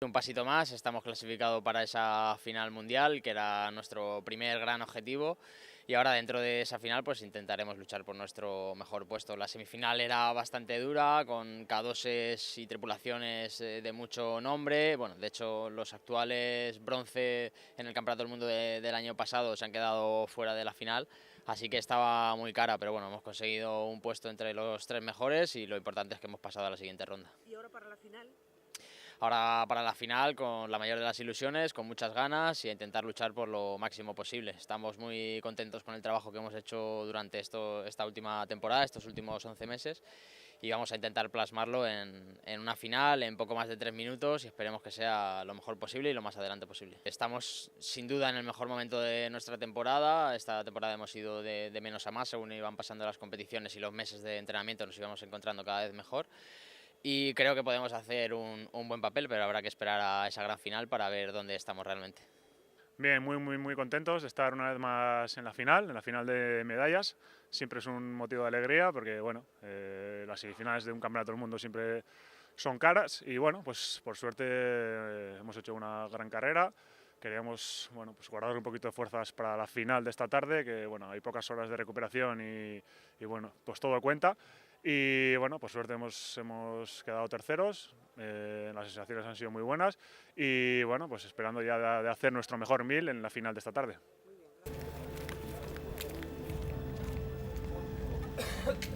Un pasito más, estamos clasificados para esa final mundial, que era nuestro primer gran objetivo, y ahora dentro de esa final pues intentaremos luchar por nuestro mejor puesto. La semifinal era bastante dura, con K2s y tripulaciones de mucho nombre. Bueno, de hecho los actuales bronce en el Campeonato del Mundo del año pasado se han quedado fuera de la final, así que estaba muy cara, pero bueno, hemos conseguido un puesto entre los 3 mejores y lo importante es que hemos pasado a la siguiente ronda. ¿Y ahora para la final? Ahora para la final con la mayor de las ilusiones, con muchas ganas y a intentar luchar por lo máximo posible. Estamos muy contentos con el trabajo que hemos hecho durante esta última temporada, estos últimos 11 meses, y vamos a intentar plasmarlo en una final en poco más de 3 minutos y esperemos que sea lo mejor posible y lo más adelante posible. Estamos sin duda en el mejor momento de nuestra temporada. Esta temporada hemos ido de menos a más según iban pasando las competiciones y los meses de entrenamiento nos íbamos encontrando cada vez mejor. Y creo que podemos hacer un buen papel, pero habrá que esperar a esa gran final para ver dónde estamos realmente. Bien, muy contentos de estar una vez más en la final de medallas. Siempre es un motivo de alegría porque, bueno, las semifinales de un campeonato del mundo siempre son caras y, bueno, pues por suerte hemos hecho una gran carrera. Queríamos, bueno, pues guardar un poquito de fuerzas para la final de esta tarde, que, bueno, hay pocas horas de recuperación y bueno, pues todo cuenta. Y bueno, por suerte hemos quedado terceros, las sensaciones han sido muy buenas y bueno, pues esperando ya de hacer nuestro mejor 1000 en la final de esta tarde. Muy bien, gracias.